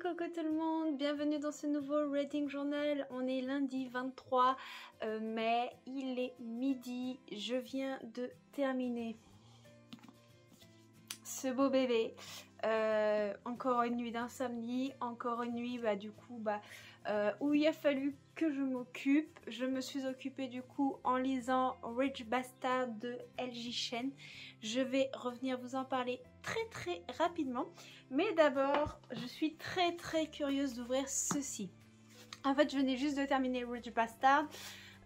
coucou tout le monde, bienvenue dans ce nouveau reading journal. On est lundi 23 mai, il est midi, je viens de terminer ce beau bébé. Encore une nuit d'insomnie, encore une nuit où il a fallu que je m'occupe. Je me suis occupée du coup en lisant Rich Bastard de L.J. Chen. Je vais revenir vous en parler très rapidement. Mais d'abord, je suis très curieuse d'ouvrir ceci. En fait, je venais juste de terminer Rich Bastard.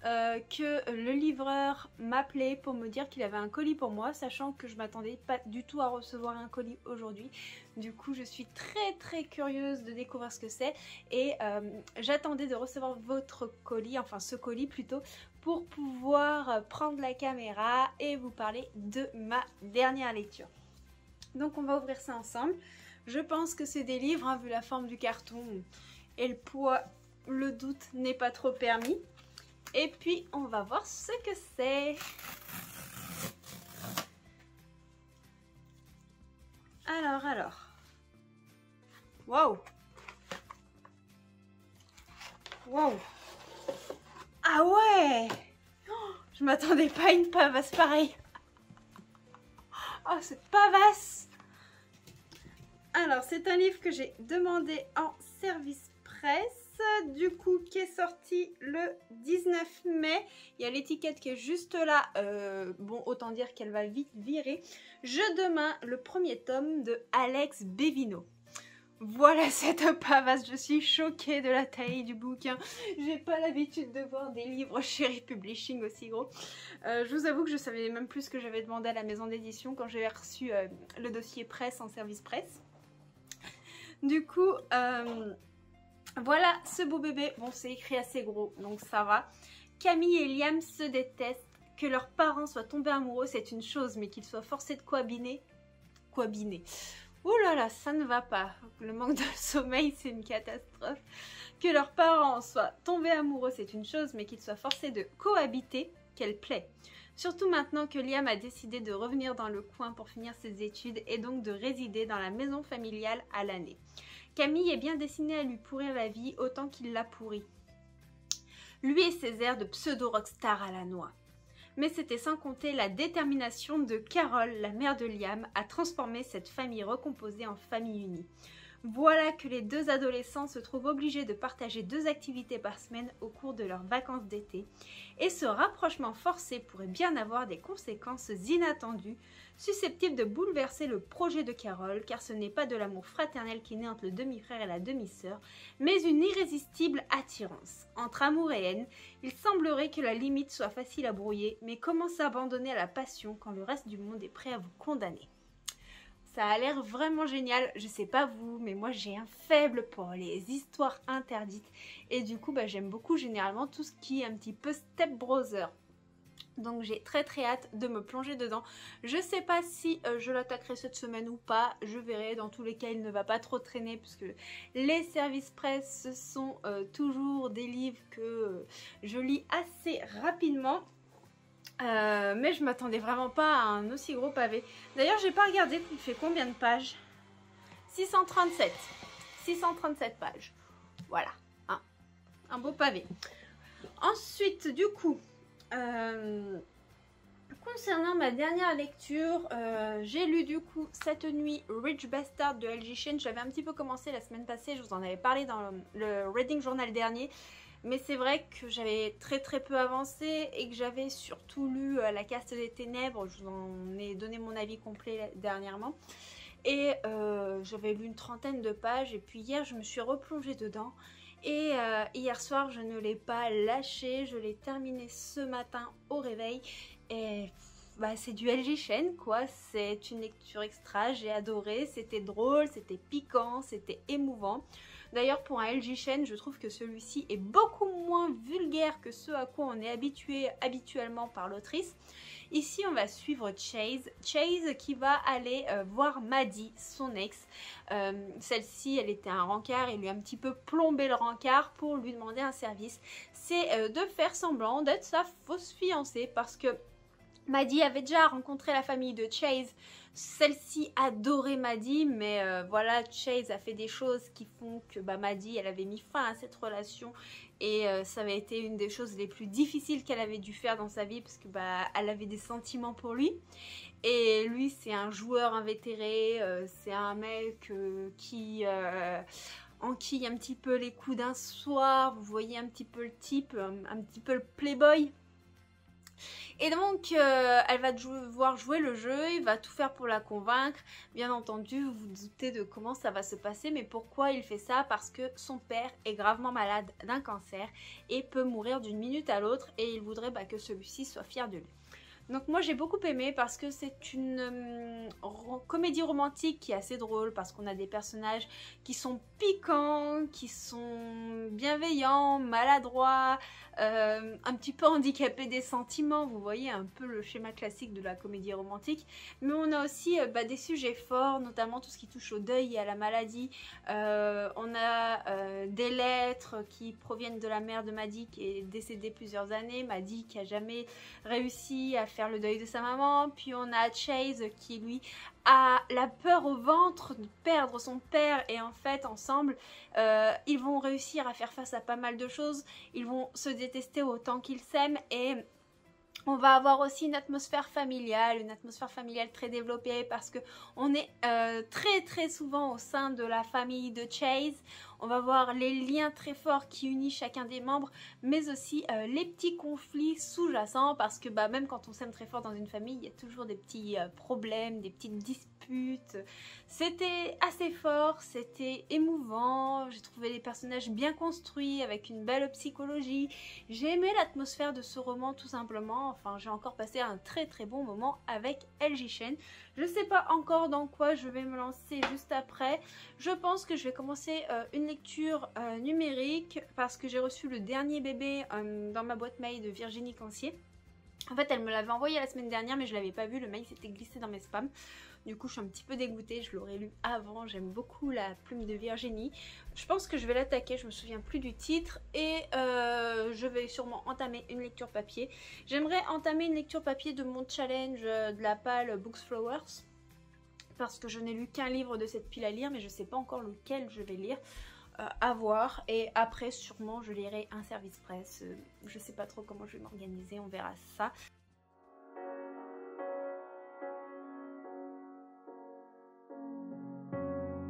Que le livreur m'appelait pour me dire qu'il avait un colis pour moi, sachant que je m'attendais pas du tout à recevoir un colis aujourd'hui. Du coup, je suis très curieuse de découvrir ce que c'est et j'attendais de recevoir votre colis, enfin ce colis plutôt, pour pouvoir prendre la caméra et vous parler de ma dernière lecture. Donc on va ouvrir ça ensemble. Je pense que c'est des livres, hein, vu la forme du carton et le poids, le doute n'est pas trop permis. Et puis, on va voir ce que c'est. Alors. Waouh. Ah ouais. Oh, je m'attendais pas à une pavasse pareille. Oh, cette pavasse. Alors, c'est un livre que j'ai demandé en service presse. Du coup, qui est sorti le 19 mai. Il y a l'étiquette qui est juste là. Bon, autant dire qu'elle va vite virer. Demain, le premier tome de Alex Bevino. Voilà cette pavasse. Je suis choquée de la taille du bouquin. J'ai pas l'habitude de voir des livres chez Republishing aussi gros. Je vous avoue que je savais même plus ce que j'avais demandé à la maison d'édition quand j'ai reçu le dossier presse en service presse. Du coup... voilà ce beau bébé. Bon, c'est écrit assez gros, donc ça va. Camille et Liam se détestent. Que leurs parents soient tombés amoureux, c'est une chose, mais qu'ils soient forcés de cohabiter. Ouh là là, ça ne va pas. Le manque de sommeil, c'est une catastrophe. Que leurs parents soient tombés amoureux, c'est une chose, mais qu'ils soient forcés de cohabiter, quelle plaie. Surtout maintenant que Liam a décidé de revenir dans le coin pour finir ses études et donc de résider dans la maison familiale à l'année. Camille est bien destinée à lui pourrir la vie autant qu'il l'a pourrie. Lui et ses airs de pseudo-rockstar à la noix. Mais c'était sans compter la détermination de Carole, la mère de Liam, à transformer cette famille recomposée en famille unie. Voilà que les deux adolescents se trouvent obligés de partager 2 activités par semaine au cours de leurs vacances d'été. Et ce rapprochement forcé pourrait bien avoir des conséquences inattendues, susceptibles de bouleverser le projet de Carole, car ce n'est pas de l'amour fraternel qui naît entre le demi-frère et la demi-sœur, mais une irrésistible attirance. Entre amour et haine, il semblerait que la limite soit facile à brouiller, mais comment s'abandonner à la passion quand le reste du monde est prêt à vous condamner ? Ça a l'air vraiment génial, je sais pas vous, mais moi j'ai un faible pour les histoires interdites. Et du coup, j'aime beaucoup généralement tout ce qui est un petit peu Step Brother. Donc j'ai très hâte de me plonger dedans. Je sais pas si je l'attaquerai cette semaine ou pas, je verrai. Dans tous les cas, il ne va pas trop traîner puisque les services presse ce sont toujours des livres que je lis assez rapidement. Mais je m'attendais vraiment pas à un aussi gros pavé. D'ailleurs, j'ai pas regardé, il fait combien de pages? 637 pages. Voilà, un beau pavé. Ensuite, du coup, concernant ma dernière lecture, j'ai lu du coup cette nuit Rich Bastard de L.J. Chen. J'avais un petit peu commencé la semaine passée, je vous en avais parlé dans le reading journal dernier. Mais c'est vrai que j'avais très peu avancé et que j'avais surtout lu La Caste des Ténèbres. Je vous en ai donné mon avis complet dernièrement. Et j'avais lu une 30aine de pages. Et puis hier, je me suis replongée dedans. Et hier soir, je ne l'ai pas lâché. Je l'ai terminé ce matin au réveil. Et c'est du L.J. Chen, quoi. C'est une lecture extra. J'ai adoré. C'était drôle, c'était piquant, c'était émouvant. D'ailleurs, pour un L.J. Chen, je trouve que celui-ci est beaucoup moins vulgaire que ce à quoi on est habitué habituellement par l'autrice. Ici, on va suivre Chase. Chase qui va aller voir Maddie, son ex. Celle-ci, elle était un rencard. Il lui a un petit peu plombé le rencard pour lui demander un service. C'est de faire semblant d'être sa fausse fiancée parce que Maddie avait déjà rencontré la famille de Chase. Celle-ci adorait Maddie, mais voilà, Chase a fait des choses qui font que Maddie, elle avait mis fin à cette relation et ça avait été une des choses les plus difficiles qu'elle avait dû faire dans sa vie parce que elle avait des sentiments pour lui. Et lui, c'est un joueur invétéré, c'est un mec qui enquille un petit peu les coups d'un soir. Vous voyez un petit peu le type, un petit peu le playboy. Et donc, elle va devoir jouer le jeu, il va tout faire pour la convaincre. Bien entendu, vous vous doutez de comment ça va se passer, mais pourquoi il fait ça? Parce que son père est gravement malade d'un cancer et peut mourir d'une minute à l'autre et il voudrait que celui-ci soit fier de lui. Donc moi j'ai beaucoup aimé parce que c'est une comédie romantique qui est assez drôle parce qu'on a des personnages qui sont piquants, qui sont bienveillants, maladroits, un petit peu handicapés des sentiments. Vous voyez un peu le schéma classique de la comédie romantique. Mais on a aussi des sujets forts, notamment tout ce qui touche au deuil et à la maladie. On a des lettres qui proviennent de la mère de Maddie qui est décédée plusieurs années. Maddie qui a jamais réussi à faire le deuil de sa maman. Puis on a Chase qui lui a la peur au ventre de perdre son père et en fait ensemble ils vont réussir à faire face à pas mal de choses. Ils vont se détester autant qu'ils s'aiment et on va avoir aussi une atmosphère familiale très développée parce que on est très souvent au sein de la famille de Chase. On va voir les liens très forts qui unissent chacun des membres, mais aussi les petits conflits sous-jacents parce que même quand on s'aime très fort dans une famille, il y a toujours des petits problèmes, des petites disputes. C'était assez fort, c'était émouvant, j'ai trouvé les personnages bien construits avec une belle psychologie. J'ai aimé l'atmosphère de ce roman tout simplement, enfin j'ai encore passé un très bon moment avec LJ Chen. Je sais pas encore dans quoi je vais me lancer juste après. Je pense que je vais commencer une lecture numérique parce que j'ai reçu le dernier bébé dans ma boîte mail de Virginie Cancier. En fait, elle me l'avait envoyé la semaine dernière, mais je l'avais pas vu. Le mail s'était glissé dans mes spams. Du coup, je suis un petit peu dégoûtée. Je l'aurais lu avant. J'aime beaucoup la plume de Virginie. Je pense que je vais l'attaquer. Je me souviens plus du titre. Et je vais sûrement entamer une lecture papier. J'aimerais entamer une lecture papier de mon challenge de la pile Books Flowers. Parce que je n'ai lu qu'un livre de cette pile à lire. Mais je ne sais pas encore lequel je vais lire. À voir, et après sûrement je lirai un service presse, je sais pas trop comment je vais m'organiser, on verra ça.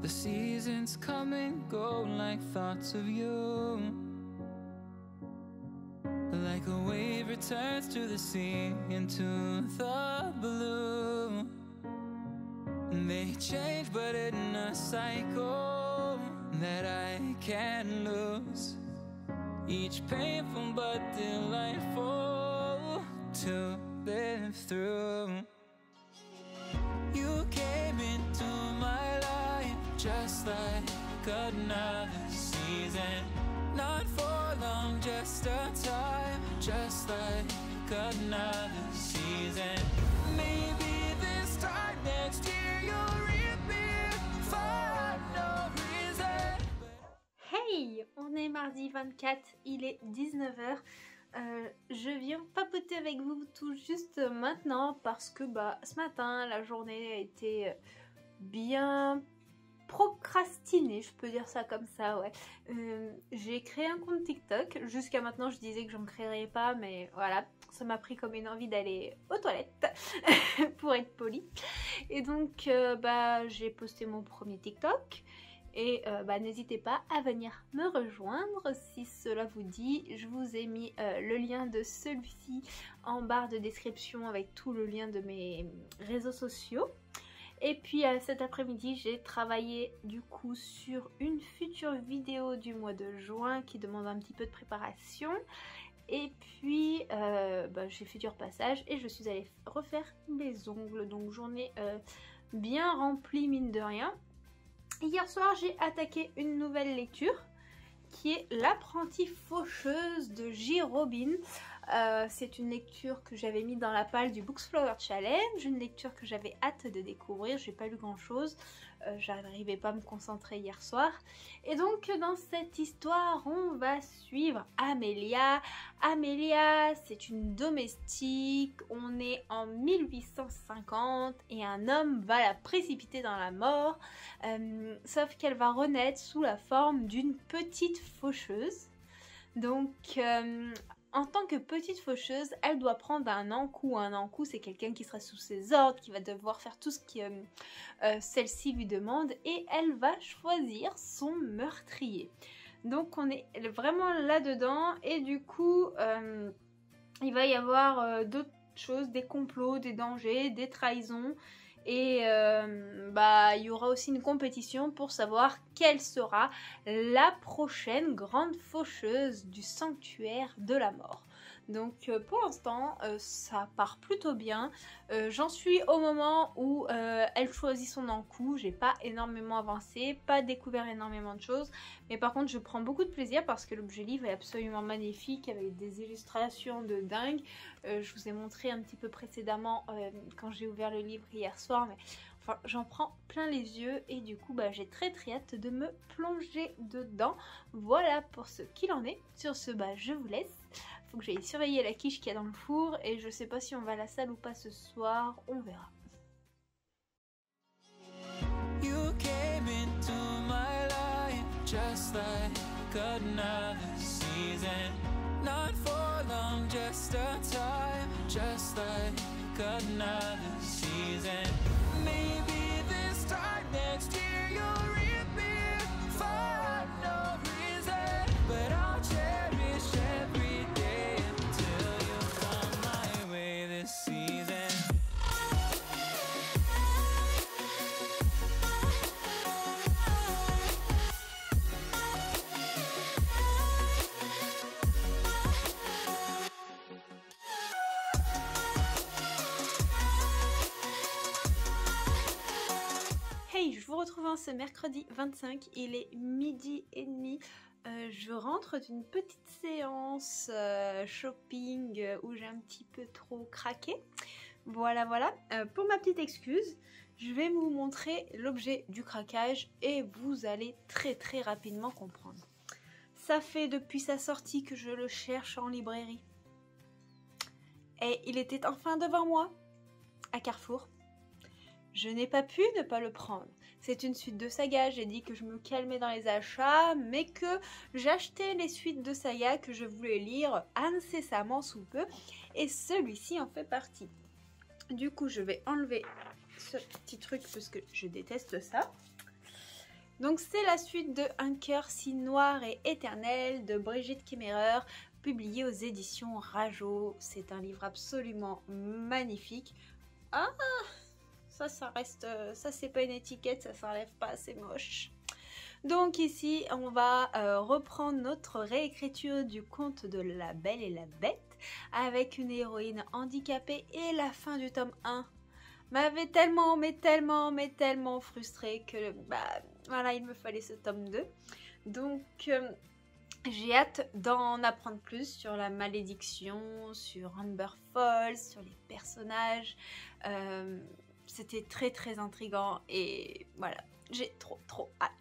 The seasons come and go like thoughts of you, like a wave returns to the sea into the blue. They change but in a cycle that I can't lose, each painful but delightful to live through. You came into my life just like another season, not for long, just a time, just like another season. Maybe this time next year you'll reappear for no reason. Hey, on est mardi 24, il est 19h. Je viens papoter avec vous tout juste maintenant parce que ce matin la journée a été bien procrastinée, je peux dire ça comme ça, ouais. J'ai créé un compte TikTok. Jusqu'à maintenant je disais que j'en créerais pas, mais voilà, ça m'a pris comme une envie d'aller aux toilettes pour être polie. Et donc j'ai posté mon premier TikTok. Et n'hésitez pas à venir me rejoindre si cela vous dit. Je vous ai mis le lien de celui-ci en barre de description avec tout le lien de mes réseaux sociaux. Et puis cet après-midi, j'ai travaillé du coup sur une future vidéo du mois de juin qui demande un petit peu de préparation. Et puis j'ai fait du repassage et je suis allée refaire mes ongles. Donc journée bien remplie mine de rien. Hier soir, j'ai attaqué une nouvelle lecture qui est L'apprentie faucheuse de J. Robin. C'est une lecture que j'avais mis dans la palle du Booksflower Challenge, une lecture que j'avais hâte de découvrir. J'ai pas lu grand chose, j'arrivais pas à me concentrer hier soir. Et donc dans cette histoire on va suivre Amelia. Amelia, c'est une domestique, on est en 1850 et un homme va la précipiter dans la mort, sauf qu'elle va renaître sous la forme d'une petite faucheuse. Donc en tant que petite faucheuse, elle doit prendre un encou. Un encou, c'est quelqu'un qui sera sous ses ordres, qui va devoir faire tout ce que celle-ci lui demande, et elle va choisir son meurtrier. Donc on est vraiment là-dedans, et du coup, il va y avoir d'autres choses, des complots, des dangers, des trahisons, et il y aura aussi une compétition pour savoir quelle sera la prochaine grande faucheuse du sanctuaire de la mort. Donc pour l'instant ça part plutôt bien. J'en suis au moment où elle choisit son encou. J'ai pas énormément avancé, pas découvert énormément de choses, mais par contre je prends beaucoup de plaisir parce que l'objet livre est absolument magnifique avec des illustrations de dingue. Je vous ai montré un petit peu précédemment quand j'ai ouvert le livre hier soir, mais enfin, j'en prends plein les yeux et du coup j'ai très hâte de me plonger dedans. Voilà pour ce qu'il en est. Sur ce, je vous laisse. Faut que j'aille surveiller la quiche qu'il y a dans le four et je sais pas si on va à la salle ou pas ce soir, on verra. You came into my life just like another season. Not for long, just a time, just like another season. Maybe this time next year you'll reappear for no reason, but I'll cherish every day until you come my way this season. Hey, je vous retrouve en ce mercredi 25, il est 12h30. Je rentre d'une petite séance shopping où j'ai un petit peu trop craqué. Voilà. Pour ma petite excuse, je vais vous montrer l'objet du craquage et vous allez très rapidement comprendre. Ça fait depuis sa sortie que je le cherche en librairie. Et il était enfin devant moi, à Carrefour. Je n'ai pas pu ne pas le prendre. C'est une suite de sagas, j'ai dit que je me calmais dans les achats, mais que j'achetais les suites de sagas que je voulais lire incessamment sous peu, et celui-ci en fait partie. Du coup, je vais enlever ce petit truc parce que je déteste ça. Donc c'est la suite de Un cœur si noir et éternel de Brigitte Kemmerer, publié aux éditions Rajo. C'est un livre absolument magnifique. Ah, ça reste, ça c'est pas une étiquette, ça s'enlève pas, c'est moche. Donc ici on va reprendre notre réécriture du conte de La Belle et la Bête avec une héroïne handicapée, et la fin du tome 1 m'avait tellement frustrée que voilà, il me fallait ce tome 2. Donc j'ai hâte d'en apprendre plus sur la malédiction, sur Amber Falls, sur les personnages. C'était très intriguant et voilà, j'ai trop hâte.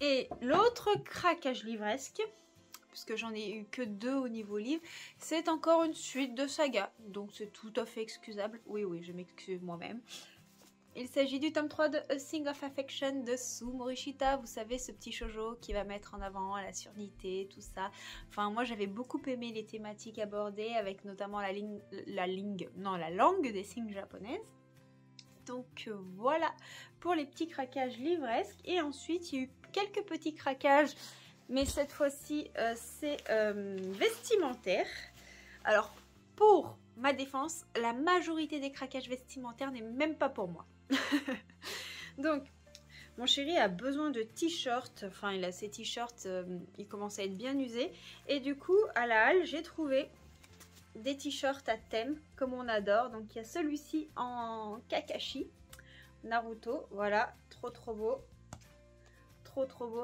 Et l'autre craquage livresque, puisque j'en ai eu que 2 au niveau livre, c'est encore une suite de saga, donc c'est tout à fait excusable. Oui, je m'excuse moi-même. Il s'agit du tome 3 de A Thing of Affection de Sue Morishita. Vous savez, ce petit shoujo qui va mettre en avant la surdité, tout ça. Enfin, moi j'avais beaucoup aimé les thématiques abordées, avec notamment la langue des signes japonaises. Donc voilà pour les petits craquages livresques. Et ensuite, il y a eu quelques petits craquages, mais cette fois-ci, c'est vestimentaire. Alors, pour ma défense, la majorité des craquages vestimentaires n'est même pas pour moi. Donc, mon chéri a besoin de t-shirts. Enfin, il a ses t-shirts, il commence à être bien usé. Et du coup, à la halle, j'ai trouvé des t-shirts à thème, comme on adore. Donc, il y a celui-ci en Kakashi Naruto. Voilà, trop beau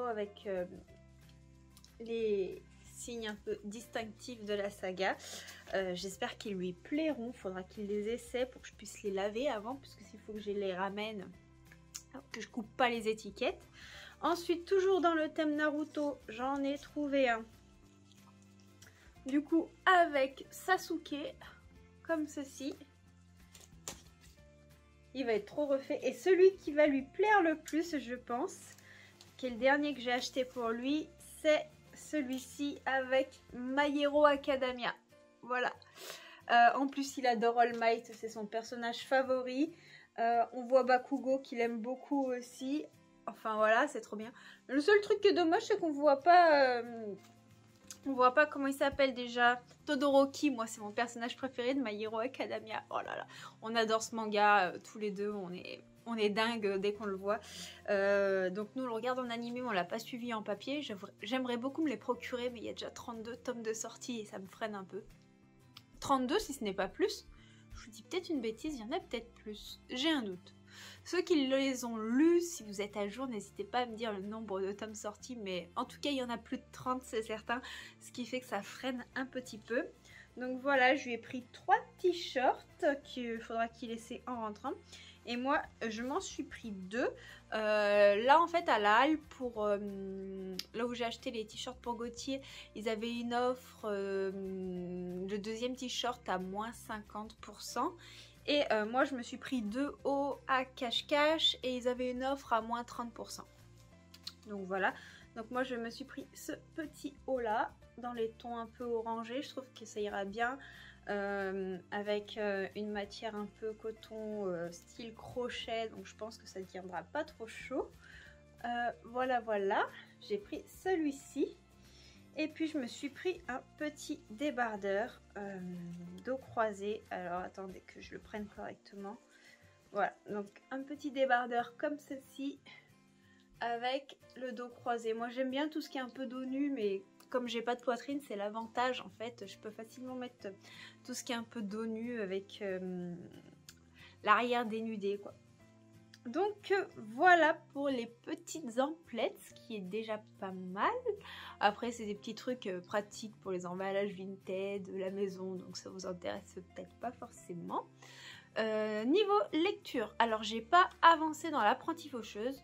avec les signe un peu distinctif de la saga. J'espère qu'ils lui plairont. Faudra qu'il les essaie pour que je puisse les laver avant, puisque s'il faut que je les ramène, que je coupe pas les étiquettes. Ensuite, toujours dans le thème Naruto, j'en ai trouvé un. Du coup, avec Sasuke, comme ceci. Il va être trop refait. Et celui qui va lui plaire le plus, je pense, qui est le dernier que j'ai acheté pour lui, c'est celui-ci avec My Hero Academia. Voilà. En plus, il adore All Might, c'est son personnage favori. On voit Bakugo qu'il aime beaucoup aussi. Enfin voilà, c'est trop bien. Le seul truc qui est dommage, c'est qu'on voit pas... on voit pas comment il s'appelle déjà. Todoroki, moi c'est mon personnage préféré de My Hero Academia. Oh là là, on adore ce manga, tous les deux, on est dingue dès qu'on le voit. Donc nous on le regarde en animé, mais on l'a pas suivi en papier. J'aimerais beaucoup me les procurer, mais il y a déjà 32 tomes de sortie et ça me freine un peu. 32 si ce n'est pas plus. Je vous dis peut-être une bêtise, il y en a peut-être plus. J'ai un doute. Ceux qui les ont lus, si vous êtes à jour, n'hésitez pas à me dire le nombre de tomes sortis, mais en tout cas il y en a plus de 30, c'est certain, ce qui fait que ça freine un petit peu. Donc voilà, je lui ai pris 3 t-shirts qu'il faudra qu'il essaie en rentrant. Et moi, je m'en suis pris 2. Là, en fait, à la halle, là où j'ai acheté les t-shirts pour Gauthier, ils avaient une offre, le deuxième t-shirt à moins 50%. Et moi, je me suis pris 2 hauts à cache-cache et ils avaient une offre à moins 30%. Donc voilà. Donc moi, je me suis pris ce petit haut là, dans les tons un peu orangés. Je trouve que ça ira bien avec une matière un peu coton style crochet. Donc je pense que ça ne tiendra pas trop chaud. Voilà, voilà. J'ai pris celui-ci. Et puis je me suis pris un petit débardeur dos croisé. Alors attendez que je le prenne correctement. Voilà, donc un petit débardeur comme ceci avec le dos croisé. Moi j'aime bien tout ce qui est un peu dos nu, mais comme j'ai pas de poitrine, c'est l'avantage en fait. Je peux facilement mettre tout ce qui est un peu dos nu avec l'arrière dénudé quoi. Donc voilà pour les petites emplettes, ce qui est déjà pas mal. Après c'est des petits trucs pratiques pour les emballages vintage de la maison, donc ça vous intéresse peut-être pas forcément. Niveau lecture, alors j'ai pas avancé dans l'apprentie faucheuse.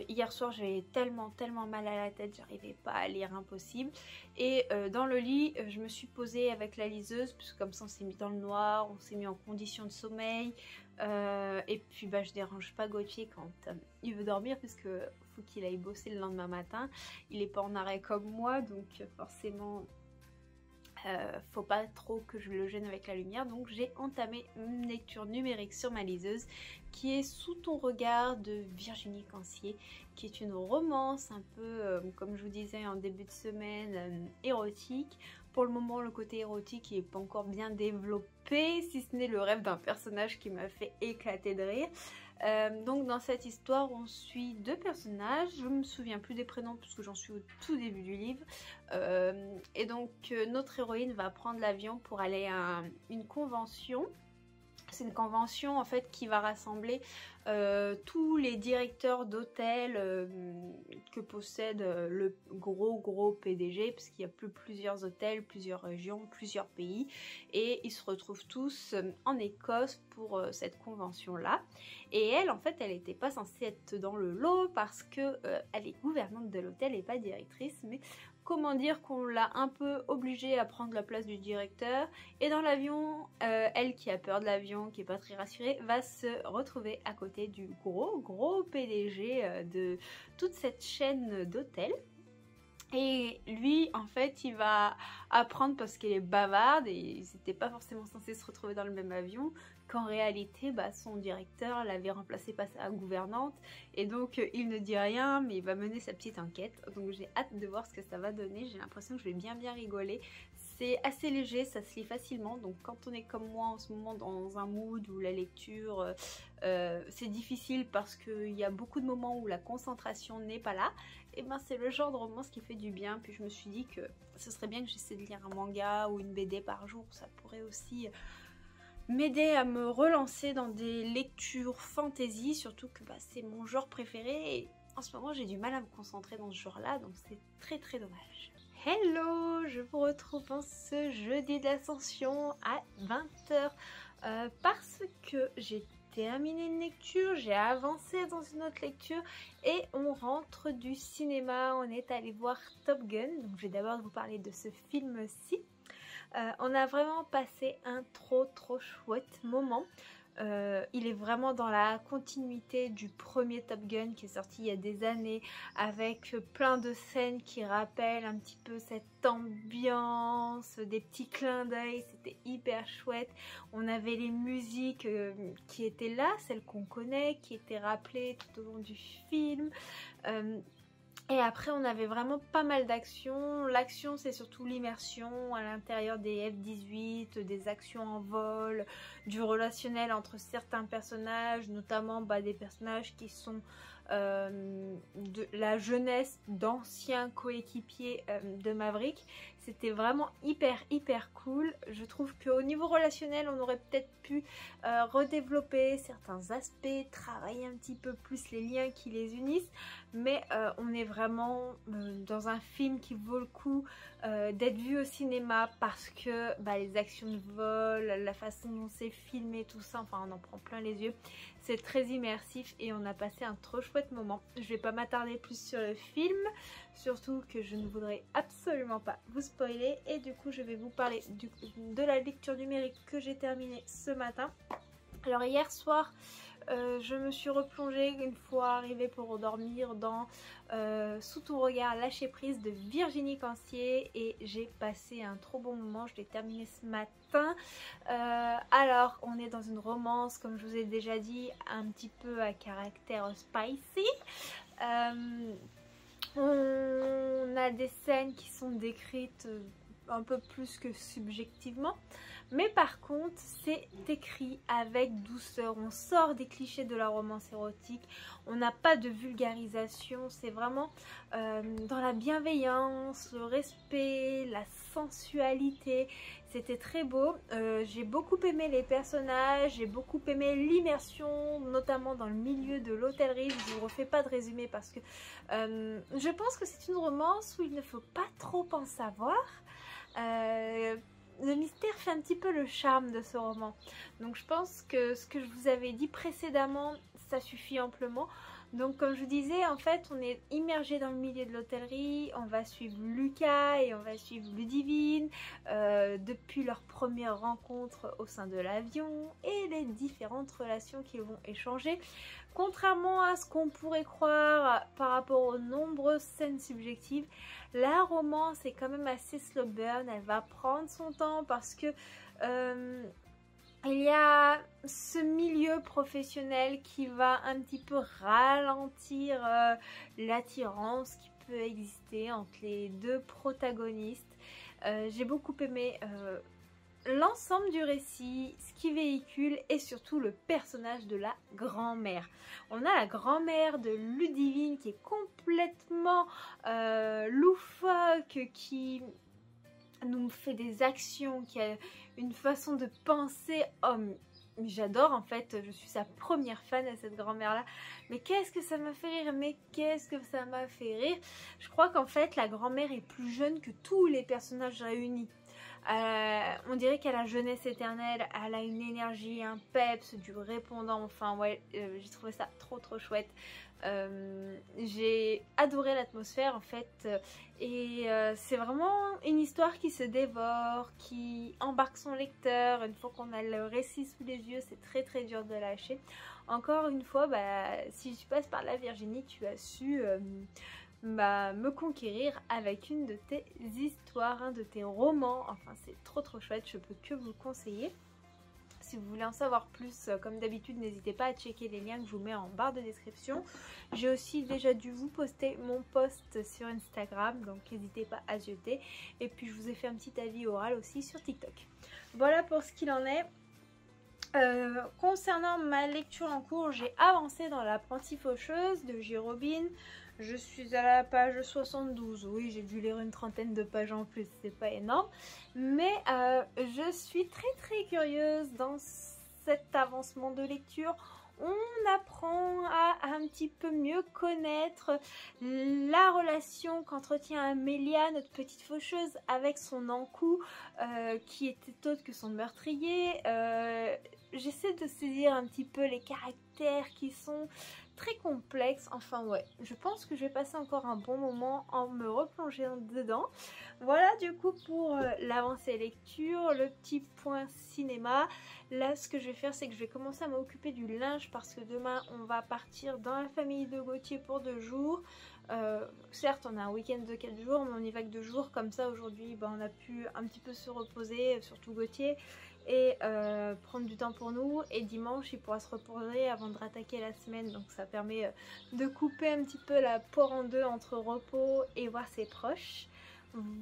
Hier soir j'avais tellement mal à la tête, j'arrivais pas à lire, impossible. Et dans le lit je me suis posée avec la liseuse, puisque comme ça on s'est mis dans le noir, on s'est mis en condition de sommeil. Et puis bah je dérange pas Gauthier quand il veut dormir, puisque faut qu'il aille bosser le lendemain matin. Il est pas en arrêt comme moi, donc forcément faut pas trop que je le gêne avec la lumière. Donc j'ai entamé une lecture numérique sur ma liseuse qui est Sous ton regard de Virginie Cancier, qui est une romance un peu comme je vous disais en début de semaine, érotique. Pour le moment le côté érotique n'est pas encore bien développé, si ce n'est le rêve d'un personnage qui m'a fait éclater de rire. Donc dans cette histoire on suit 2 personnages, je me souviens plus des prénoms puisque j'en suis au tout début du livre, et donc notre héroïne va prendre l'avion pour aller à une convention. C'est une convention en fait qui va rassembler tous les directeurs d'hôtels que possède le gros PDG, parce qu'il y a plusieurs hôtels, plusieurs régions, plusieurs pays, et ils se retrouvent tous en Écosse pour cette convention là. Et elle en fait elle n'était pas censée être dans le lot parce que elle est gouvernante de l'hôtel et pas directrice, mais comment dire qu'on l'a un peu obligée à prendre la place du directeur. Et dans l'avion, elle qui a peur de l'avion, qui est pas très rassurée, va se retrouver à côté du gros PDG de toute cette chaîne d'hôtels. Et lui, en fait, il va apprendre, parce qu'elle est bavarde et ils n'étaient pas forcément censés se retrouver dans le même avion, qu'en réalité, bah, son directeur l'avait remplacé par sa gouvernante. Et donc, il ne dit rien, mais il va mener sa petite enquête. Donc, j'ai hâte de voir ce que ça va donner. J'ai l'impression que je vais bien rigoler. C'est assez léger, ça se lit facilement. Donc, quand on est comme moi en ce moment dans un mood où la lecture, c'est difficile parce qu'il y a beaucoup de moments où la concentration n'est pas là, et ben c'est le genre de romance qui fait du bien. Puis je me suis dit que ce serait bien que j'essaie de lire un manga ou une BD par jour, ça pourrait aussi m'aider à me relancer dans des lectures fantasy, surtout que bah, c'est mon genre préféré et en ce moment j'ai du mal à me concentrer dans ce genre là, donc c'est très dommage. Hello, je vous retrouve en ce jeudi de l'Ascension à 20 h parce que j'ai terminé une lecture, j'ai avancé dans une autre lecture et on rentre du cinéma. On est allé voir Top Gun, donc je vais d'abord vous parler de ce film-ci. On a vraiment passé un trop chouette moment. Il est vraiment dans la continuité du premier Top Gun qui est sorti il y a des années, avec plein de scènes qui rappellent un petit peu cette ambiance, des petits clins d'œil. C'était hyper chouette. On avait les musiques qui étaient là, celles qu'on connaît, qui étaient rappelées tout au long du film. Et après on avait vraiment pas mal d'actions. L'action c'est surtout l'immersion à l'intérieur des F-18, des actions en vol, du relationnel entre certains personnages, notamment des personnages qui sont de la jeunesse d'anciens coéquipiers de Maverick. C'était vraiment hyper cool. Je trouve qu'au niveau relationnel on aurait peut-être pu redévelopper certains aspects, travailler un petit peu plus les liens qui les unissent, mais on est vraiment dans un film qui vaut le coup d'être vu au cinéma parce que les actions de vol, la façon dont c'est filmé, tout ça, enfin on en prend plein les yeux. C'est très immersif et on a passé un trop chouette moment. Je vais pas m'attarder plus sur le film, surtout que je ne voudrais absolument pas vous spoiler, et du coup je vais vous parler de la lecture numérique que j'ai terminée ce matin. Alors hier soir je me suis replongée une fois arrivée pour dormir dans Sous ton regard lâcher prise de Virginie Cancier et j'ai passé un trop bon moment. Je l'ai terminé ce matin. Alors on est dans une romance, comme je vous ai déjà dit, un petit peu à caractère spicy. On a des scènes qui sont décrites un peu plus que subjectivement, mais par contre c'est écrit avec douceur. On sort des clichés de la romance érotique, on n'a pas de vulgarisation, c'est vraiment dans la bienveillance, le respect, la sensualité. C'était très beau. J'ai beaucoup aimé les personnages, j'ai beaucoup aimé l'immersion, notamment dans le milieu de l'hôtellerie. Je vous refais pas de résumé parce que je pense que c'est une romance où il ne faut pas trop en savoir. Le mystère fait un petit peu le charme de ce roman, donc je pense que ce que je vous avais dit précédemment ça suffit amplement. Donc comme je vous disais, en fait on est immergé dans le milieu de l'hôtellerie, on va suivre Lucas et on va suivre Ludivine depuis leur première rencontre au sein de l'avion et les différentes relations qu'ils vont échanger. Contrairement à ce qu'on pourrait croire par rapport aux nombreuses scènes subjectives, la romance est quand même assez slow burn. Elle va prendre son temps parce que il y a ce milieu professionnel qui va un petit peu ralentir l'attirance qui peut exister entre les deux protagonistes. J'ai beaucoup aimé l'ensemble du récit, ce qui véhicule et surtout le personnage de la grand-mère. On a la grand-mère de Ludivine qui est complètement loufoque, qui nous fait des actions, qui a une façon de penser. Oh, mais j'adore en fait, je suis sa première fan à cette grand-mère là. Mais qu'est-ce que ça m'a fait rire, mais qu'est-ce que ça m'a fait rire. Je crois qu'en fait la grand-mère est plus jeune que tous les personnages réunis. On dirait qu'elle a jeunesse éternelle, elle a une énergie, un peps, du répondant, enfin ouais, j'ai trouvé ça trop chouette. J'ai adoré l'atmosphère en fait, et c'est vraiment une histoire qui se dévore, qui embarque son lecteur. Une fois qu'on a le récit sous les yeux, c'est très dur de lâcher. Encore une fois, si tu passes par là Virginie, tu as su me conquérir avec une de tes histoires, un de tes romans. Enfin c'est trop chouette, je peux que vous le conseiller. Si vous voulez en savoir plus, comme d'habitude, n'hésitez pas à checker les liens que je vous mets en barre de description. J'ai aussi déjà dû vous poster mon post sur Instagram, donc n'hésitez pas à jeter. Et puis je vous ai fait un petit avis oral aussi sur TikTok. Voilà pour ce qu'il en est. Concernant ma lecture en cours, j'ai avancé dans L'apprentie faucheuse de J. Robin. Je suis à la page 72, oui j'ai dû lire une trentaine de pages en plus, c'est pas énorme. Mais je suis très curieuse dans cet avancement de lecture. on apprend à un petit peu mieux connaître la relation qu'entretient Amélia, notre petite faucheuse, avec son encou qui était autre que son meurtrier. J'essaie de saisir un petit peu les caractères qui sont très complexes. Enfin ouais, je pense que je vais passer encore un bon moment en me replongeant dedans. Voilà du coup pour l'avancée lecture, le petit point cinéma. Là ce que je vais faire c'est que je vais commencer à m'occuper du linge parce que demain on va partir dans la famille de Gauthier pour 2 jours. Certes on a un week-end de 4 jours mais on y va que 2 jours, comme ça aujourd'hui on a pu un petit peu se reposer, surtout Gauthier, et prendre du temps pour nous, et dimanche il pourra se reposer avant de rattaquer la semaine, donc ça permet de couper un petit peu la poire en deux entre repos et voir ses proches.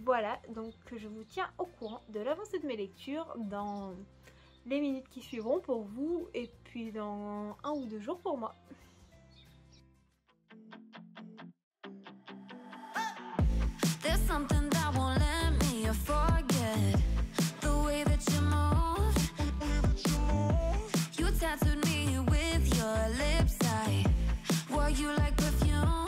Voilà, donc je vous tiens au courant de l'avancée de mes lectures dans les minutes qui suivront pour vous et puis dans 1 ou 2 jours pour moi. There's something that won't let me forget the way that you move. You tattooed me with your lips. I wore you like perfume.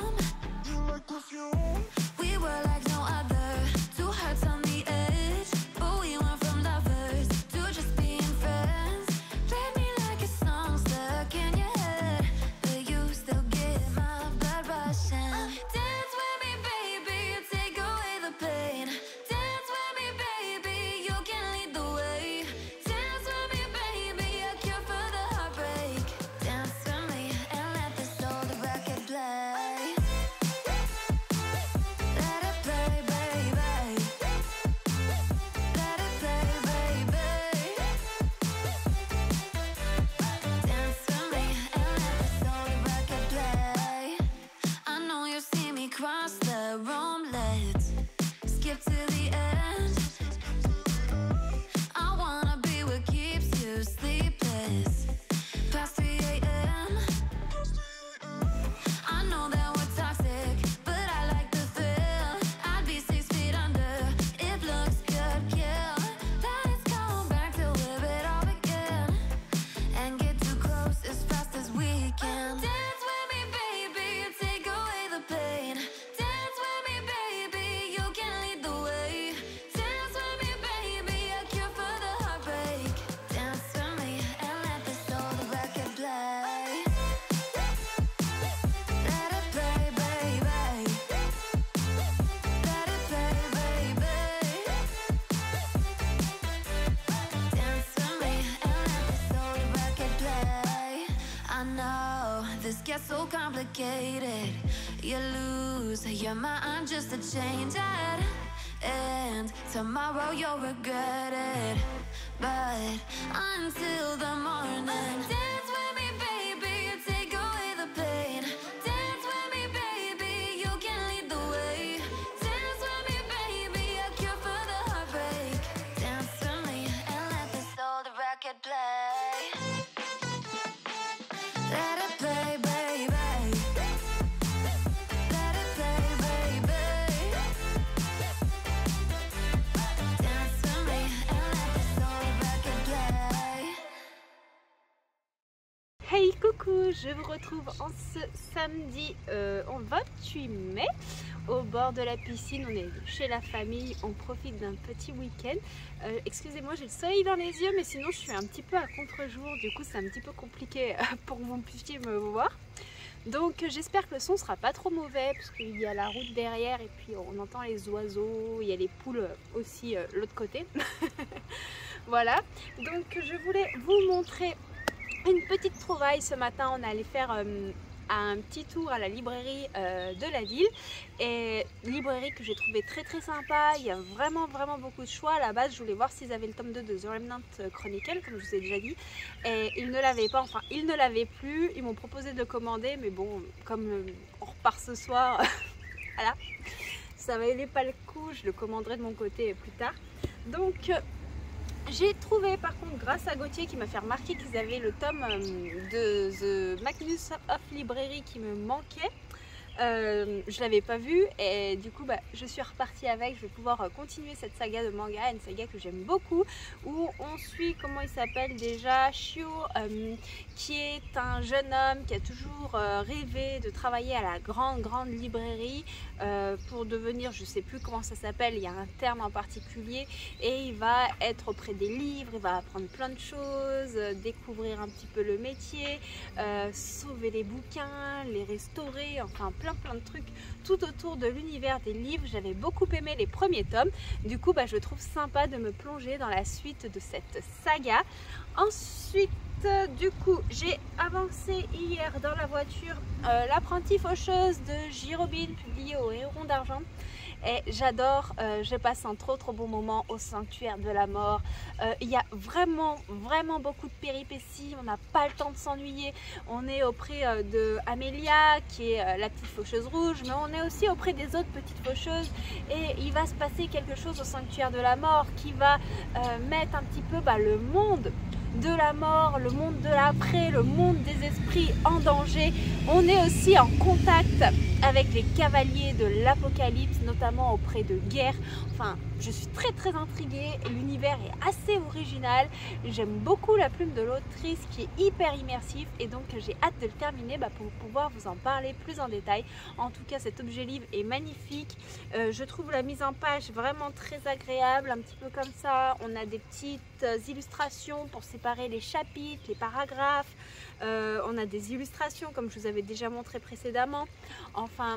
We were like no other, 2 hearts on the edge, but we went from lovers to just being friends. Played me like a song stuck in your head, but you still get my blood rushing. Dance with me, baby, you take away the pain. Dance with me, baby, you can lead the way. Dance with me, baby, a cure for the heartbreak. Dance with me and let this old record play. Let it play, baby. Let it play, baby. Dance with me and let this old record play. I know you see me cross the room, let's skip to the end. I wanna be what keeps you sleepless past 3 a.m. I know that we're toxic, but I like the thrill. I'd be 6 feet under if looks could kill. Let's go back to where it all began and get too close as fast as we can. Dance with me, baby, you take away the pain. Dance with me, baby, you can lead the way. Dance with me, baby, a cure for the heartbreak. Dance with me and let this old record play. Let it play, baby. Let it play, baby. Dance with me and let this old record play. I know this gets so complicated. You lose your mind just to change it, and tomorrow you'll regret it. But until the morning, dance with me, baby, you take away the pain. Dance with me, baby, you can lead the way. Dance with me, baby, a cure for the heartbreak. Dance with me and let this old record play. Let it play, baby. Let it play, baby. Dance with me and let this old record play. Hey coucou, je vous retrouve en ce samedi en 28 mai au bord de la piscine. On est chez la famille, on profite d'un petit week-end. Excusez-moi, j'ai le soleil dans les yeux, mais sinon je suis un petit peu à contre-jour, du coup c'est un petit peu compliqué pour que vous puissiez me voir. Donc j'espère que le son sera pas trop mauvais parce qu'il y a la route derrière et puis on entend les oiseaux, il y a les poules aussi l'autre côté. Voilà, donc je voulais vous montrer une petite trouvaille. Ce matin on allait faire un petit tour à la librairie de la ville, et librairie que j'ai trouvé très sympa. Il y a vraiment beaucoup de choix. À la base je voulais voir s'ils avaient le tome 2 de The Remnant Chronicle, comme je vous ai déjà dit, et ils ne l'avaient pas, enfin ils ne l'avaient plus. Ils m'ont proposé de le commander, mais bon, comme on repart ce soir voilà, ça valait pas le coup, je le commanderai de mon côté plus tard. Donc j'ai trouvé par contre, grâce à Gauthier qui m'a fait remarquer qu'ils avaient le tome de The Magnus of Librairie qui me manquait. je l'avais pas vu et du coup je suis repartie avec. Je vais pouvoir continuer cette saga de manga, une saga que j'aime beaucoup, où on suit, comment il s'appelle déjà, Shio, qui est un jeune homme qui a toujours rêvé de travailler à la grande librairie pour devenir, je sais plus comment ça s'appelle, il y a un terme en particulier, et il va être auprès des livres, il va apprendre plein de choses, découvrir un petit peu le métier, sauver les bouquins, les restaurer, enfin plein de trucs tout autour de l'univers des livres. J'avais beaucoup aimé les premiers tomes, du coup je trouve sympa de me plonger dans la suite de cette saga. Ensuite, du coup, j'ai avancé hier dans la voiture L'apprentie faucheuse de Jirobin, publié au Héron d'Argent. Et j'adore, je passe un trop bon moment au sanctuaire de la mort. Il y a vraiment beaucoup de péripéties, on n'a pas le temps de s'ennuyer. On est auprès de Amélia, qui est la petite faucheuse rouge, mais on est aussi auprès des autres petites faucheuses. Et il va se passer quelque chose au sanctuaire de la mort qui va mettre un petit peu le monde de la mort, le monde de l'après, le monde des esprits en danger. On est aussi en contact avec les cavaliers de l'apocalypse, notamment auprès de Guerre. Enfin, je suis très intriguée, l'univers est assez original, j'aime beaucoup la plume de l'autrice qui est hyper immersif, et donc j'ai hâte de le terminer pour pouvoir vous en parler plus en détail. En tout cas, cet objet livre est magnifique, je trouve la mise en page vraiment très agréable, un petit peu comme ça. On a des petites illustrations pour séparer les chapitres, les paragraphes, on a des illustrations comme je vous avais déjà montré précédemment. Enfin,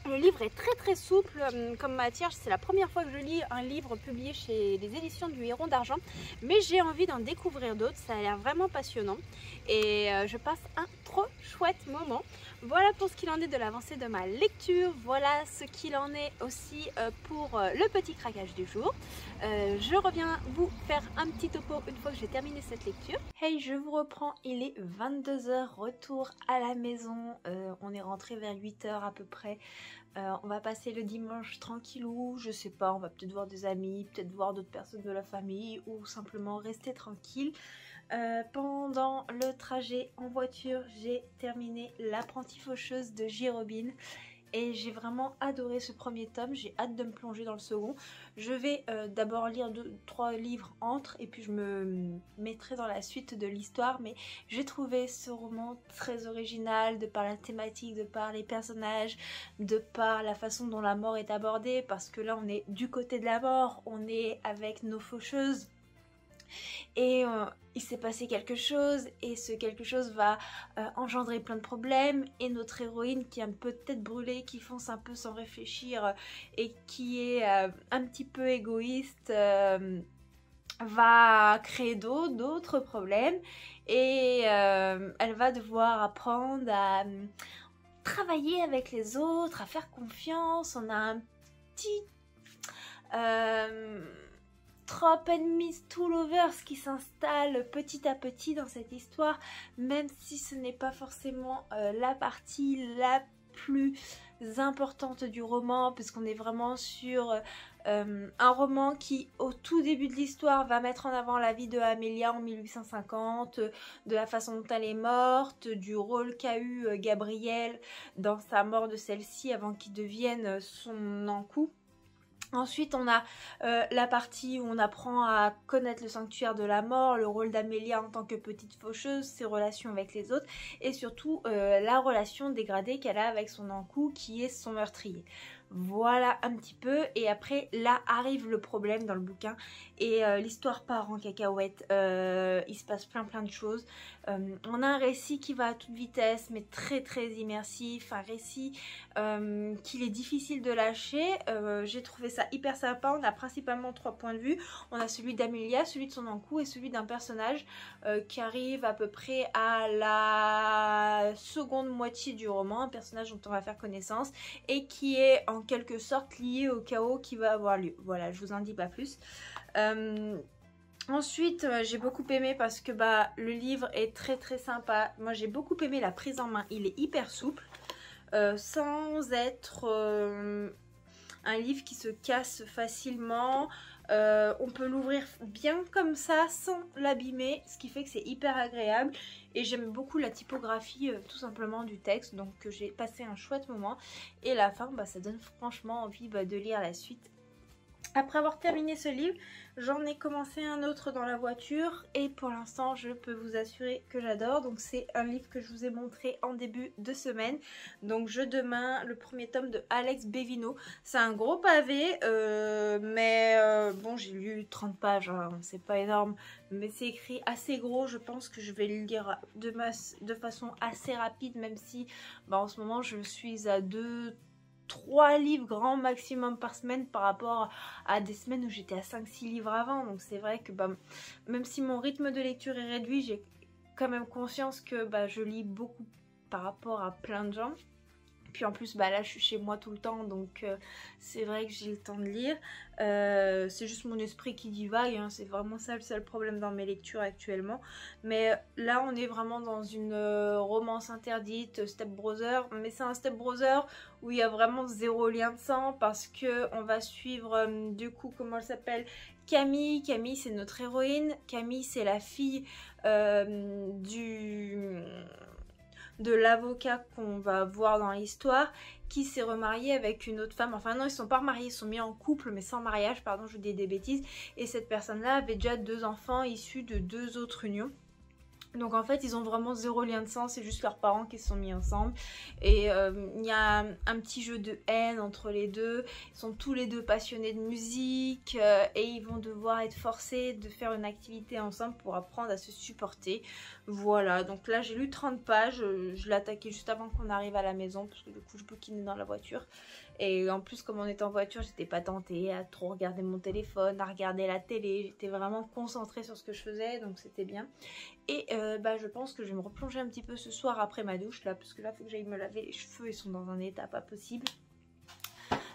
le livre est très souple comme matière. C'est la première fois que je lis un livre publié chez les éditions du Héron d'Argent, mais j'ai envie d'en découvrir d'autres. Ça a l'air vraiment passionnant et je passe un trop chouette moment. Voilà pour ce qu'il en est de l'avancée de ma lecture. Voilà ce qu'il en est aussi pour le petit craquage du jour. Je reviens vous faire un petit topo une fois que j'ai terminé cette lecture. Hey, je vous reprends, il est 22 h, retour à la maison. On est rentré vers 8 h à peu près. On va passer le dimanche tranquillou, je sais pas, on va peut-être voir des amis, peut-être voir d'autres personnes de la famille ou simplement rester tranquille. Pendant le trajet en voiture, j'ai terminé L'apprentie faucheuse de Jirobin et j'ai vraiment adoré ce premier tome. J'ai hâte de me plonger dans le second. Je vais d'abord lire 2-3 livres entre et puis je me mettrai dans la suite de l'histoire, mais j'ai trouvé ce roman très original de par la thématique, de par les personnages, de par la façon dont la mort est abordée, parce que là on est du côté de la mort, on est avec nos faucheuses. Et il s'est passé quelque chose et ce quelque chose va engendrer plein de problèmes, et notre héroïne qui est un peu tête brûlée, qui fonce un peu sans réfléchir et qui est un petit peu égoïste, va créer d'autres problèmes, et elle va devoir apprendre à travailler avec les autres, à faire confiance. On a un petit trope enemies to lovers qui s'installe petit à petit dans cette histoire, même si ce n'est pas forcément la partie la plus importante du roman, puisqu'on est vraiment sur un roman qui, au tout début de l'histoire, va mettre en avant la vie de Amélia en 1850, de la façon dont elle est morte, du rôle qu'a eu Gabriel dans sa mort de celle-ci avant qu'il devienne son encou. Ensuite, on a la partie où on apprend à connaître le sanctuaire de la mort, le rôle d'Amélia en tant que petite faucheuse, ses relations avec les autres, et surtout la relation dégradée qu'elle a avec son encou qui est son meurtrier. Voilà un petit peu, et après là arrive le problème dans le bouquin et l'histoire part en cacahuète. Il se passe plein de choses. On a un récit qui va à toute vitesse mais très immersif, un récit qu'il est difficile de lâcher. J'ai trouvé ça hyper sympa. On a principalement 3 points de vue. On a celui d'Amélia, celui de son encou et celui d'un personnage qui arrive à peu près à la seconde moitié du roman, un personnage dont on va faire connaissance et qui est en quelque sorte lié au chaos qui va avoir lieu. Voilà, je vous en dis pas plus. Ensuite, j'ai beaucoup aimé parce que le livre est très sympa. Moi, j'ai beaucoup aimé la prise en main. Il est hyper souple, sans être un livre qui se casse facilement. On peut l'ouvrir bien comme ça sans l'abîmer, ce qui fait que c'est hyper agréable. Et j'aime beaucoup la typographie tout simplement du texte, donc j'ai passé un chouette moment. Et la fin, bah, ça donne franchement envie de lire la suite. Après avoir terminé ce livre, j'en ai commencé un autre dans la voiture et pour l'instant je peux vous assurer que j'adore. Donc c'est un livre que je vous ai montré en début de semaine. Donc Jeu de main, le premier tome de Alex Bevino. C'est un gros pavé, mais bon, j'ai lu 30 pages, hein, c'est pas énorme, mais c'est écrit assez gros. Je pense que je vais le lire de façon assez rapide, même si bah, en ce moment je suis à 3 livres grand maximum par semaine par rapport à des semaines où j'étais à 5-6 livres avant. Donc c'est vrai que bah, même si mon rythme de lecture est réduit, j'ai quand même conscience que bah, je lis beaucoup par rapport à plein de gens. Puis en plus bah là je suis chez moi tout le temps, donc c'est vrai que j'ai le temps de lire. C'est juste mon esprit qui divague, hein. C'est vraiment ça le seul problème dans mes lectures actuellement. Mais là on est vraiment dans une romance interdite, Step Brother. Mais c'est un Step Brother où il y a vraiment zéro lien de sang, parce que on va suivre du coup, comment elle s'appelle, Camille. Camille c'est notre héroïne. Camille c'est la fille de l'avocat qu'on va voir dans l'histoire, qui s'est remarié avec une autre femme. Enfin non, ils sont pas remariés, ils sont mis en couple mais sans mariage, pardon, je dis des bêtises. Et cette personne-là avait déjà 2 enfants issus de 2 autres unions. Donc en fait ils ont vraiment zéro lien de sang, c'est juste leurs parents qui se sont mis ensemble. Et il y a un petit jeu de haine entre les deux. Ils sont tous les deux passionnés de musique et ils vont devoir être forcés de faire une activité ensemble pour apprendre à se supporter. Voilà, donc là j'ai lu 30 pages, je l'ai attaqué juste avant qu'on arrive à la maison parce que du coup je bouquinais dans la voiture. Et en plus comme on était en voiture, j'étais pas tentée à trop regarder mon téléphone, à regarder la télé. J'étais vraiment concentrée sur ce que je faisais, donc c'était bien. Et bah, je pense que je vais me replonger un petit peu ce soir après ma douche là, parce que là il faut que j'aille me laver les cheveux, ils sont dans un état pas possible.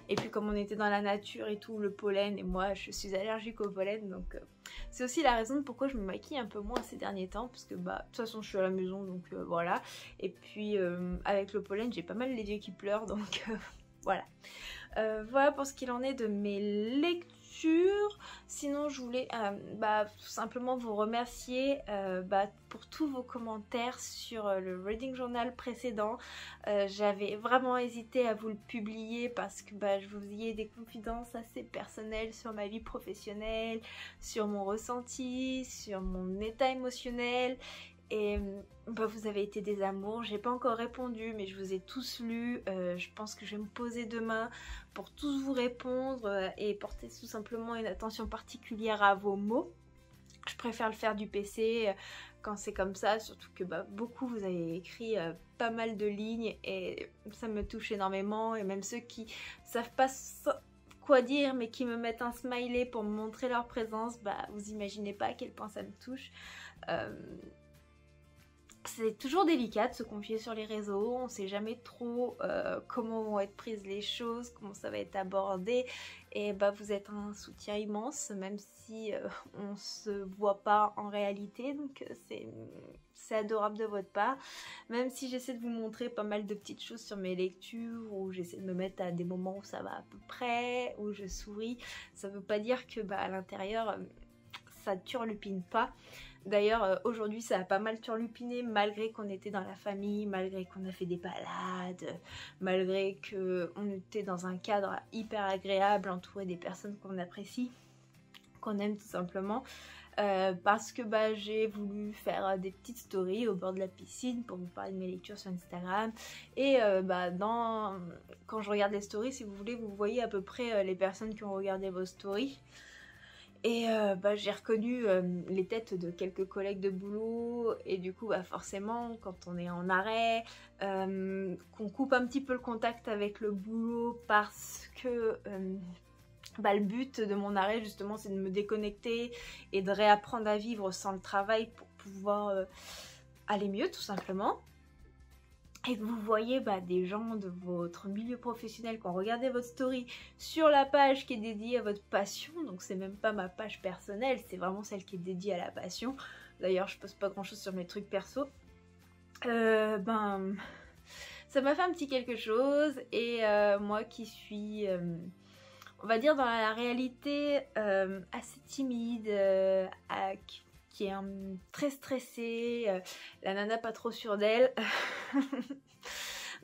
Et puis comme on était dans la nature et tout, le pollen, et moi je suis allergique au pollen, donc c'est aussi la raison de pourquoi je me maquille un peu moins ces derniers temps, parce que bah de toute façon je suis à la maison, donc voilà. Et puis avec le pollen j'ai pas mal les yeux qui pleurent, donc voilà. Voilà pour ce qu'il en est de mes lectures. Sinon je voulais tout simplement vous remercier pour tous vos commentaires sur le reading journal précédent. J'avais vraiment hésité à vous le publier parce que je vous y ai des confidences assez personnelles sur ma vie professionnelle, sur mon ressenti, sur mon état émotionnel. Et vous avez été des amours, j'ai pas encore répondu mais je vous ai tous lus. Je pense que je vais me poser demain pour tous vous répondre et porter tout simplement une attention particulière à vos mots. Je préfère le faire du PC quand c'est comme ça, surtout que beaucoup vous avez écrit pas mal de lignes et ça me touche énormément. Et même ceux qui savent pas quoi dire mais qui me mettent un smiley pour me montrer leur présence, vous imaginez pas à quel point ça me touche. C'est toujours délicat de se confier sur les réseaux, on sait jamais trop comment vont être prises les choses, comment ça va être abordé. Et vous êtes un soutien immense, même si on se voit pas en réalité, donc c'est adorable de votre part. Même si j'essaie de vous montrer pas mal de petites choses sur mes lectures, où j'essaie de me mettre à des moments où ça va à peu près, où je souris, ça veut pas dire que à l'intérieur ça turlupine pas. D'ailleurs aujourd'hui ça a pas mal turlupiné, malgré qu'on était dans la famille, malgré qu'on a fait des balades, malgré qu'on était dans un cadre hyper agréable, entouré des personnes qu'on apprécie, qu'on aime tout simplement. Parce que j'ai voulu faire des petites stories au bord de la piscine pour vous parler de mes lectures sur Instagram. Et quand je regarde les stories, si vous voulez, vous voyez à peu près les personnes qui ont regardé vos stories. Et j'ai reconnu les têtes de quelques collègues de boulot. Et du coup forcément quand on est en arrêt, qu'on coupe un petit peu le contact avec le boulot parce que le but de mon arrêt justement c'est de me déconnecter et de réapprendre à vivre sans le travail pour pouvoir aller mieux tout simplement. Et que vous voyez des gens de votre milieu professionnel qui ont regardé votre story sur la page qui est dédiée à votre passion, donc c'est même pas ma page personnelle, c'est vraiment celle qui est dédiée à la passion. D'ailleurs je poste pas grand chose sur mes trucs perso. Ça m'a fait un petit quelque chose. Et moi qui suis on va dire dans la réalité assez timide, qui est très stressée, la nana pas trop sûre d'elle.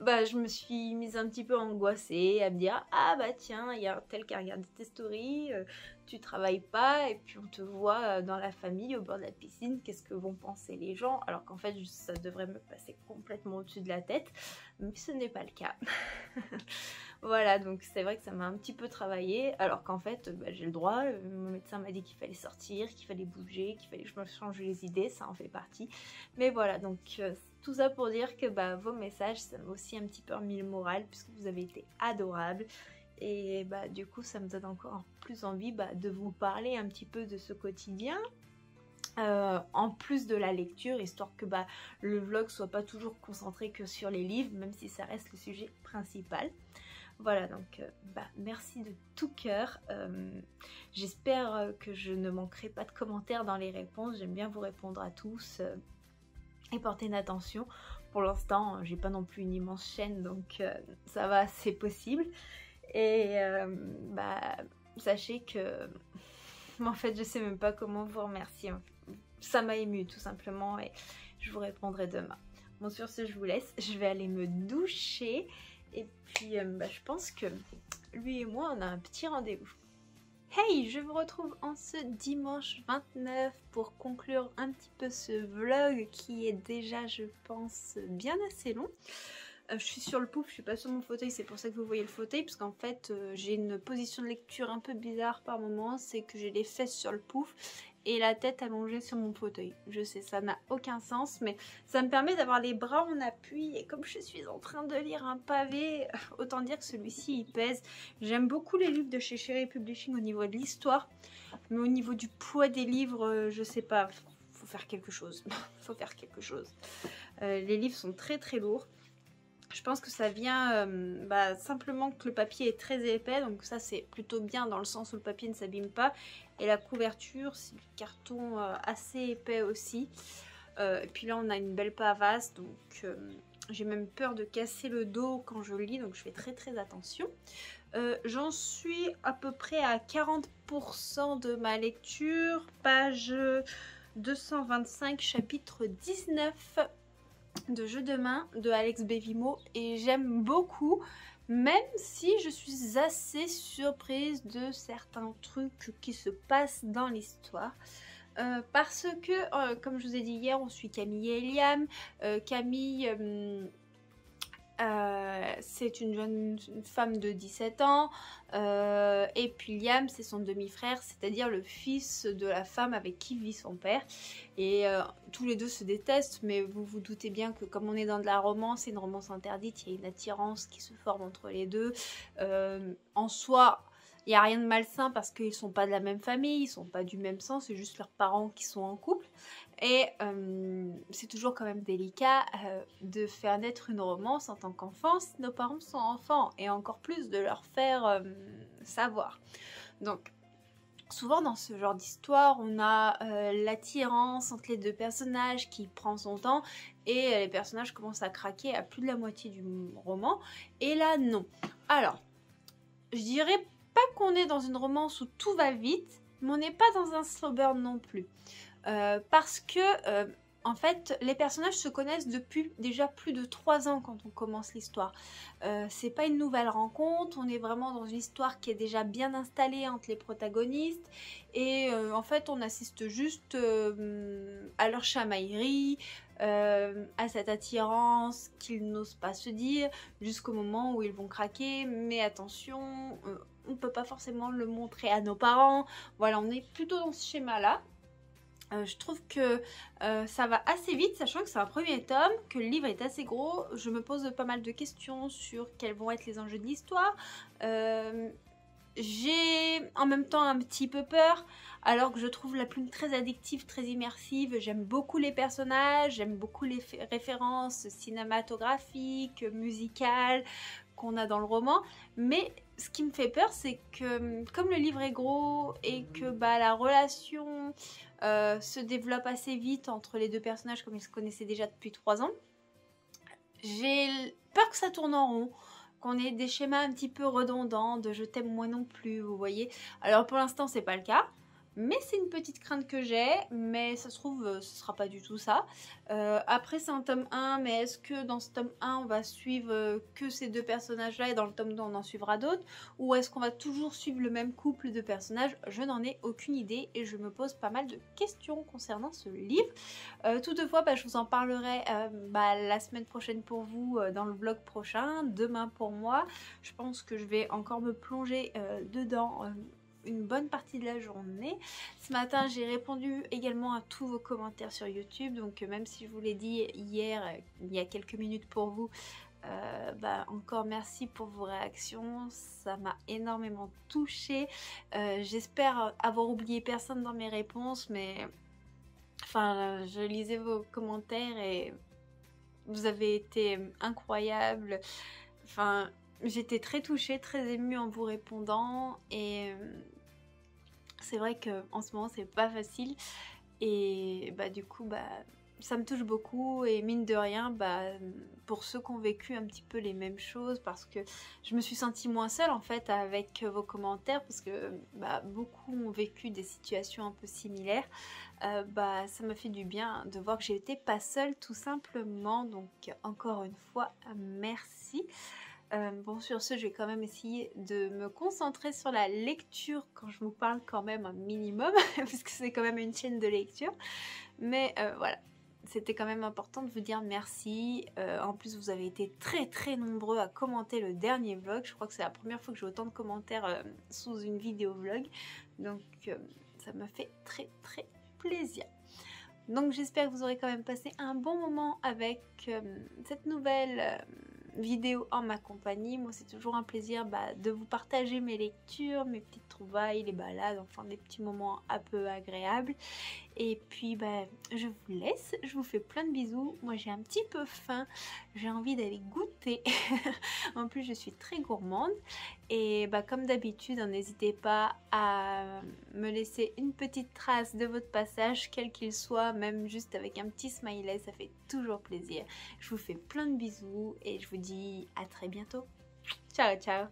Bah, je me suis mise un petit peu angoissée à me dire ah bah tiens, il y a un tel qui a regardé tes stories, tu travailles pas et puis on te voit dans la famille au bord de la piscine, qu'est-ce que vont penser les gens, alors qu'en fait ça devrait me passer complètement au-dessus de la tête, mais ce n'est pas le cas. Voilà, donc c'est vrai que ça m'a un petit peu travaillé, alors qu'en fait bah, j'ai le droit, mon médecin m'a dit qu'il fallait sortir, qu'il fallait bouger, qu'il fallait que je me change les idées, ça en fait partie. Mais voilà, donc tout ça pour dire que bah, vos messages, ça m'a aussi un petit peu remis le moral, puisque vous avez été adorables. Et bah, du coup, ça me donne encore plus envie bah, de vous parler un petit peu de ce quotidien. En plus de la lecture, histoire que bah, le vlog soit pas toujours concentré que sur les livres, même si ça reste le sujet principal. Voilà, donc bah, merci de tout cœur. J'espère que je ne manquerai pas de commentaires dans les réponses. J'aime bien vous répondre à tous et porter une attention. Pour l'instant, j'ai pas non plus une immense chaîne, donc ça va, c'est possible. Et bah, sachez que en fait, je sais même pas comment vous remercier. Ça m'a émue tout simplement et je vous répondrai demain. Bon, sur ce, je vous laisse. Je vais aller me doucher. Et puis, bah, je pense que lui et moi, on a un petit rendez-vous. Hey, je vous retrouve en ce dimanche 29 pour conclure un petit peu ce vlog qui est déjà, je pense, bien assez long. Je suis sur le pouf, je suis pas sur mon fauteuil, c'est pour ça que vous voyez le fauteuil, parce qu'en fait j'ai une position de lecture un peu bizarre par moment, c'est que j'ai les fesses sur le pouf et la tête allongée sur mon fauteuil. Je sais, ça n'a aucun sens, mais ça me permet d'avoir les bras en appui, et comme je suis en train de lire un pavé, autant dire que celui-ci il pèse. J'aime beaucoup les livres de chez Cherry Publishing au niveau de l'histoire, mais au niveau du poids des livres, je sais pas, faut faire quelque chose. Faut faire quelque chose. Les livres sont très très lourds. Je pense que ça vient bah, simplement que le papier est très épais, donc ça c'est plutôt bien dans le sens où le papier ne s'abîme pas. Et la couverture, c'est du carton assez épais aussi. Et puis là on a une belle pavasse, donc j'ai même peur de casser le dos quand je lis, donc je fais très très attention. J'en suis à peu près à 40% de ma lecture, page 225, chapitre 19. De Jeux de main de Alex Bevimo, et j'aime beaucoup, même si je suis assez surprise de certains trucs qui se passent dans l'histoire. Parce que, comme je vous ai dit hier, on suit Camille et Liam. Camille, c'est une jeune femme de 17 ans, et puis Liam, c'est son demi-frère, c'est-à-dire le fils de la femme avec qui vit son père. Et tous les deux se détestent, mais vous vous doutez bien que comme on est dans de la romance, c'est une romance interdite, il y a une attirance qui se forme entre les deux. En soi, il n'y a rien de malsain parce qu'ils ne sont pas de la même famille, ils ne sont pas du même sang, c'est juste leurs parents qui sont en couple. Et c'est toujours quand même délicat de faire naître une romance en tant qu'enfant si nos parents sont enfants, et encore plus de leur faire savoir. Donc, souvent dans ce genre d'histoire, on a l'attirance entre les deux personnages qui prend son temps, et les personnages commencent à craquer à plus de la moitié du roman. Et là, non. Alors, je dirais pas qu'on est dans une romance où tout va vite, mais on n'est pas dans un slow burn non plus. Parce que en fait les personnages se connaissent depuis déjà plus de 3 ans quand on commence l'histoire. C'est pas une nouvelle rencontre, on est vraiment dans une histoire qui est déjà bien installée entre les protagonistes, et en fait on assiste juste à leur chamaillerie, à cette attirance qu'ils n'osent pas se dire, jusqu'au moment où ils vont craquer. Mais attention, on ne peut pas forcément le montrer à nos parents. Voilà, on est plutôt dans ce schéma là. Je trouve que ça va assez vite, sachant que c'est un premier tome, que le livre est assez gros. Je me pose pas mal de questions sur quels vont être les enjeux de l'histoire. J'ai en même temps un petit peu peur, alors que je trouve la plume très addictive, très immersive. J'aime beaucoup les personnages, j'aime beaucoup les références cinématographiques, musicales qu'on a dans le roman. Mais ce qui me fait peur, c'est que comme le livre est gros et que bah, la relation se développe assez vite entre les deux personnages, comme ils se connaissaient déjà depuis 3 ans, j'ai peur que ça tourne en rond. qu'on ait des schémas un petit peu redondants, de je t'aime moi non plus, vous voyez. Alors pour l'instant c'est pas le cas, mais c'est une petite crainte que j'ai, mais ça se trouve ce sera pas du tout ça. Après c'est un tome 1, mais est-ce que dans ce tome 1 on va suivre que ces deux personnages là et dans le tome 2 on en suivra d'autres, ou est-ce qu'on va toujours suivre le même couple de personnages? Je n'en ai aucune idée et je me pose pas mal de questions concernant ce livre. Toutefois je vous en parlerai la semaine prochaine pour vous, dans le vlog prochain, demain pour moi. Je pense que je vais encore me plonger dedans une bonne partie de la journée. Ce matin j'ai répondu également à tous vos commentaires sur YouTube, donc même si je vous l'ai dit hier, il y a quelques minutes pour vous, encore merci pour vos réactions, ça m'a énormément touchée. J'espère avoir oublié personne dans mes réponses, mais enfin je lisais vos commentaires et vous avez été incroyables. Enfin j'étais très touchée, très émue en vous répondant, et c'est vrai que en ce moment c'est pas facile, et du coup ça me touche beaucoup, et mine de rien pour ceux qui ont vécu un petit peu les mêmes choses, parce que je me suis sentie moins seule en fait avec vos commentaires, parce que beaucoup ont vécu des situations un peu similaires. Ça m'a fait du bien de voir que j'étais pas seule tout simplement, donc encore une fois merci. Bon, sur ce, je vais quand même essayer de me concentrer sur la lecture quand je vous parle quand même un minimum, parce que c'est quand même une chaîne de lecture. Mais voilà, c'était quand même important de vous dire merci. En plus, vous avez été très très nombreux à commenter le dernier vlog. Je crois que c'est la première fois que j'ai autant de commentaires sous une vidéo vlog. Donc ça m'a fait très très plaisir. Donc j'espère que vous aurez quand même passé un bon moment avec cette nouvelle vidéo en ma compagnie. Moi c'est toujours un plaisir de vous partager mes lectures, mes petites trouvailles, les balades, enfin des petits moments un peu agréables. Et puis je vous laisse, je vous fais plein de bisous. Moi j'ai un petit peu faim, j'ai envie d'aller goûter. En plus je suis très gourmande, et comme d'habitude n'hésitez pas à me laisser une petite trace de votre passage, quel qu'il soit, même juste avec un petit smiley, ça fait toujours plaisir. Je vous fais plein de bisous et je vous dis à très bientôt. Ciao ciao.